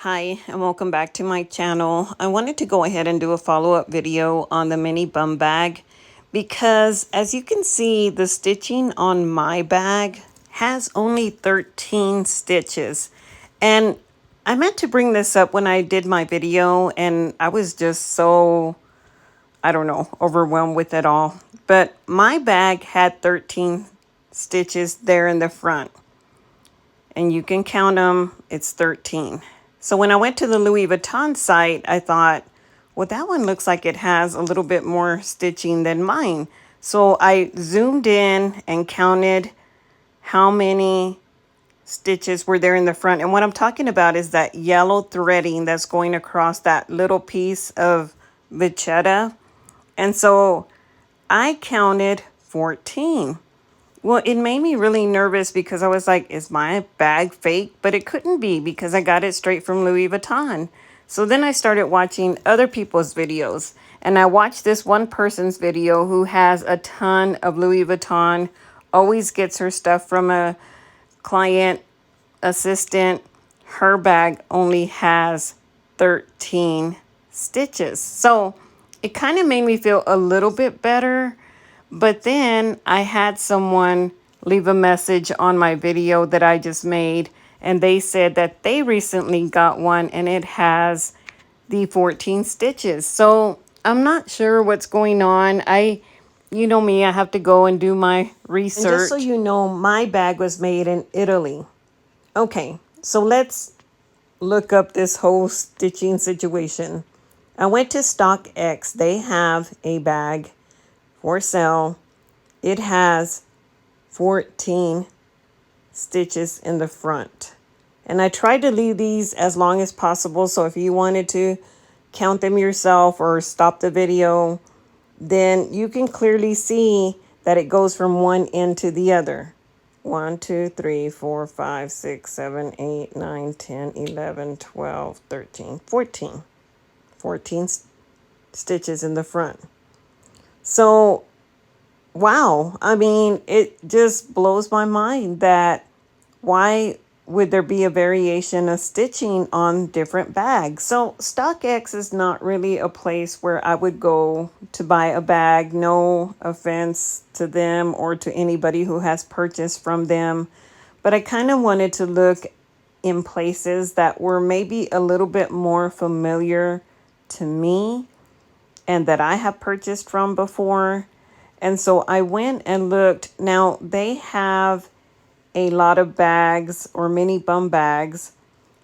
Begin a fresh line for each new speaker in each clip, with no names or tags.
Hi, and welcome back to my channel. I wanted to go ahead and do a follow-up video on the mini bum bag because as you can see, the stitching on my bag has only 13 stitches. And I meant to bring this up when I did my video and I was just so, I don't know, overwhelmed with it all. But my bag had 13 stitches there in the front. And you can count them, it's 13. So when I went to the Louis Vuitton site, I thought, well, that one looks like it has a little bit more stitching than mine. So I zoomed in and counted how many stitches were there in the front. And what I'm talking about is that yellow threading that's going across that little piece of vachetta. And so I counted 14. Well, it made me really nervous because I was like, is my bag fake? But it couldn't be because I got it straight from Louis Vuitton. So then I started watching other people's videos. And I watched this one person's video who has a ton of Louis Vuitton, always gets her stuff from a client assistant. Her bag only has 13 stitches. So it kind of made me feel a little bit better. But then I had someone leave a message on my video that I just made, and they said that they recently got one and it has the 14 stitches. So I'm not sure what's going on. You know me, I have to go and do my research. And just so you know, my bag was made in Italy. Okay, so let's look up this whole stitching situation. I went to StockX. They have a bag for sale. It has 14 stitches in the front. And I tried to leave these as long as possible. So if you wanted to count them yourself or stop the video, then you can clearly see that it goes from one end to the other. 1, 2, 3, 4, 5, 6, 7, 8, 9, 10, 11, 12, 13, 14. 14 stitches in the front. So, wow. I mean, it just blows my mind that why would there be a variation of stitching on different bags? So StockX is not really a place where I would go to buy a bag. No offense to them or to anybody who has purchased from them. But I kind of wanted to look in places that were maybe a little bit more familiar to me and that I have purchased from before. And so I went and looked. Now they have a lot of bags or mini bum bags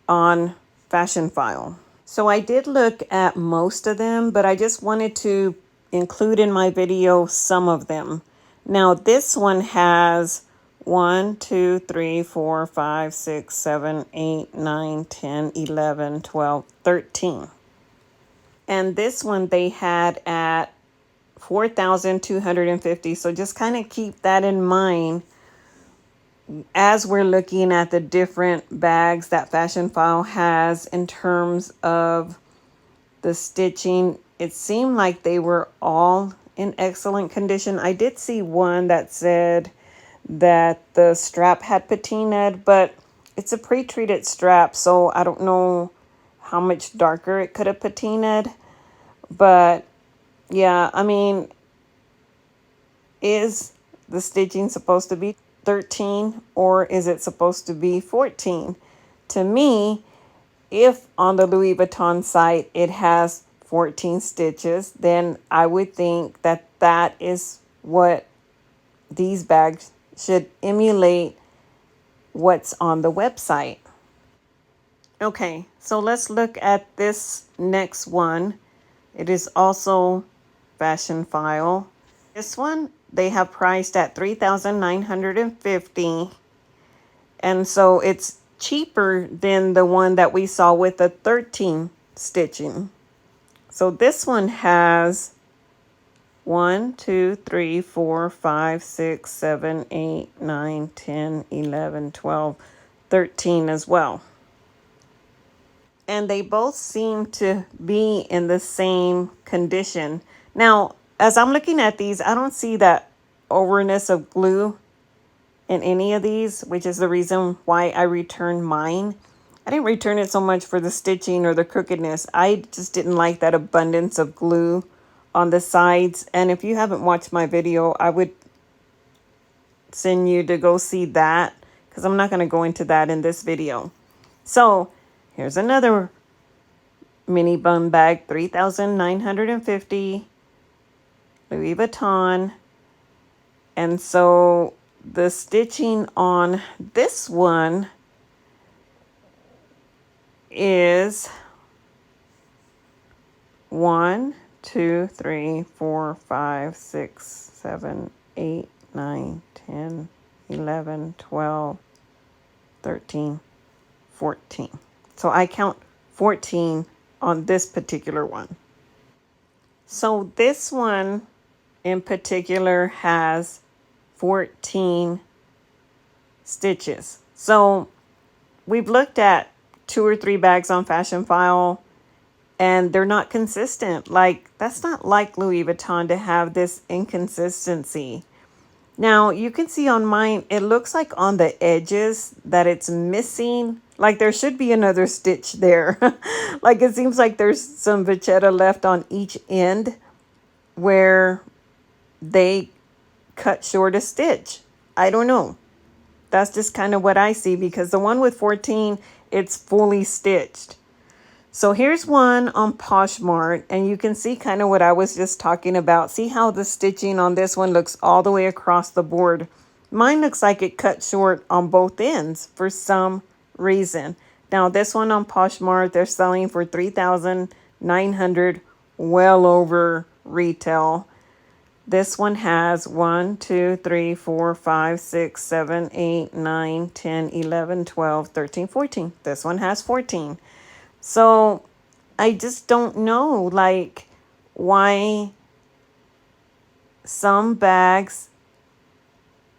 on Fashion File. So I did look at most of them, but I just wanted to include in my video some of them. Now this one has 1, 2, 3, 4, 5, 6, 7, 8, 9, 10, 11, 12, 13. And this one they had at 4,250. So just kind of keep that in mind as we're looking at the different bags that Fashion File has in terms of the stitching. It seemed like they were all in excellent condition. I did see one that said that the strap had patinaed, but it's a pre-treated strap, so I don't know how much darker it could have patinaed. But yeah, I mean, is the stitching supposed to be 13 or is it supposed to be 14? To me, if on the Louis Vuitton site it has 14 stitches, then I would think that that is what these bags should emulate what's on the website. Okay, so let's look at this next one. It is also Fashion File. This one they have priced at $3,950. And so it's cheaper than the one that we saw with the 13 stitching. So this one has 1, 2, 3, 4, 5, 6, 7, 8, 9, 10, 11, 12, 13 as well. And they both seem to be in the same condition. Now, as I'm looking at these, I don't see that overness of glue in any of these, which is the reason why I returned mine. I didn't return it so much for the stitching or the crookedness. I just didn't like that abundance of glue on the sides. And if you haven't watched my video, I would send you to go see that because I'm not going to go into that in this video. So here's another mini bum bag, 3,950, Louis Vuitton. And so the stitching on this one is 1, 2, 3, 4, 5, 6, 7, 8, 9, 10, 11, 12, 13, 14. So I count 14 on this particular one. So this one in particular has 14 stitches. So we've looked at 2 or 3 bags on Fashion File and they're not consistent. Like, that's not like Louis Vuitton to have this inconsistency. Now you can see on mine, it looks like on the edges that it's missing. Like there should be another stitch there. Like it seems like there's some vachetta left on each end where they cut short a stitch. I don't know. That's just kind of what I see because the one with 14, it's fully stitched. So here's one on Poshmark, and you can see kind of what I was just talking about. See how the stitching on this one looks all the way across the board. Mine looks like it cut short on both ends for some reason. Now this one on Poshmark, they're selling for $3,900, well over retail. This one has 1, 2, 3, 4, 5, 6, 7, 8, 9, 10, 11, 12, 13, 14. This one has 14. So I just don't know, like, why some bags.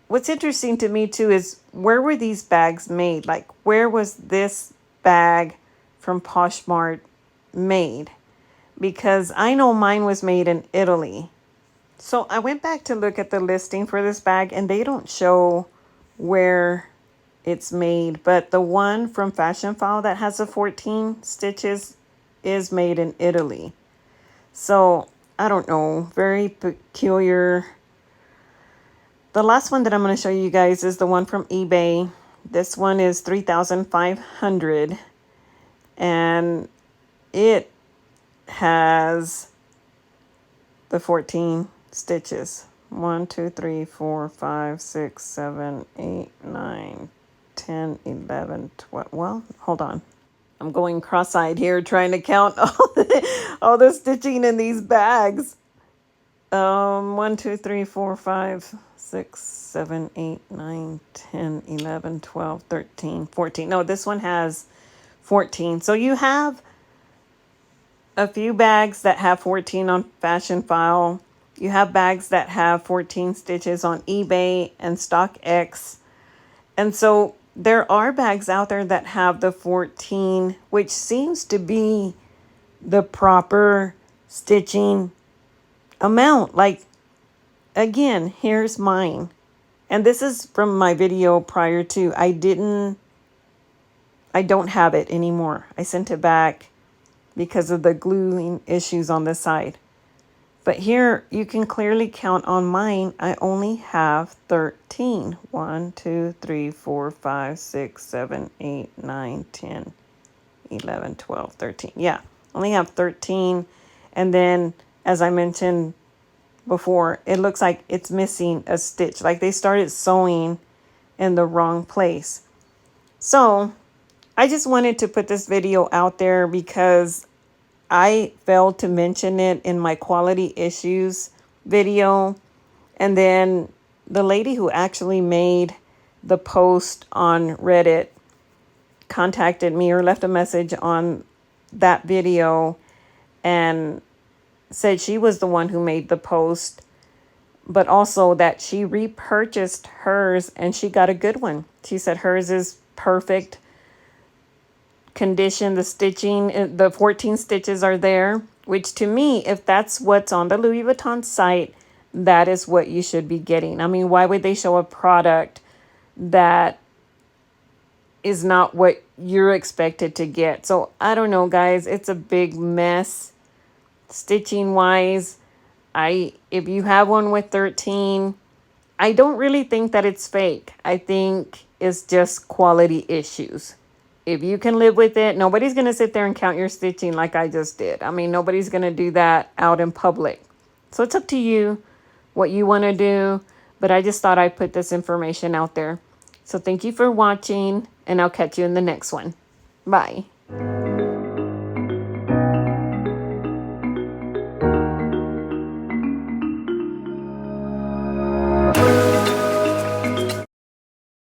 What's interesting to me too is where were these bags made? Like, where was this bag from Poshmark made? Because I know mine was made in Italy. So I went back to look at the listing for this bag and they don't show where it's made, but the one from Fashion File that has the 14 stitches is made in Italy. So I don't know, very peculiar. The last one that I'm going to show you guys is the one from eBay. This one is 3,500 and it has the 14 stitches. 1, 2, 3, 4, 5, 6, 7, 8, 9, 10, 11, 12. Well, hold on. I'm going cross-eyed here trying to count all the stitching in these bags. 1, 2, 3, 4, 5, 6, 7, 8, 9, 10, 11, 12, 13, 14. No, this one has 14. So you have a few bags that have 14 on Fashion File. You have bags that have 14 stitches on eBay and StockX. And so there are bags out there that have the 14, which seems to be the proper stitching amount. Like, again, here's mine. And this is from my video prior to. I don't have it anymore. I sent it back because of the gluing issues on the side. But here you can clearly count on mine. I only have 13. 1, 2, 3, 4, 5, 6, 7, 8, 9, 10, 11, 12, 13. Yeah, only have 13. And then, as I mentioned before, it looks like it's missing a stitch. Like they started sewing in the wrong place. So I just wanted to put this video out there because I failed to mention it in my quality issues video. And then the lady who actually made the post on Reddit contacted me or left a message on that video and said she was the one who made the post, but also that she repurchased hers and she got a good one. She said hers is perfect condition. The stitching, the 14 stitches are there, which to me, if that's what's on the Louis Vuitton site, that is what you should be getting. I mean, why would they show a product that is not what you're expected to get. So I don't know, guys. It's a big mess stitching wise. If you have one with 13, I don't really think that it's fake. I think it's just quality issues. If you can live with it, nobody's going to sit there and count your stitching like I just did. I mean, nobody's going to do that out in public. So it's up to you what you want to do. But I just thought I'd put this information out there. So thank you for watching, and I'll catch you in the next one. Bye.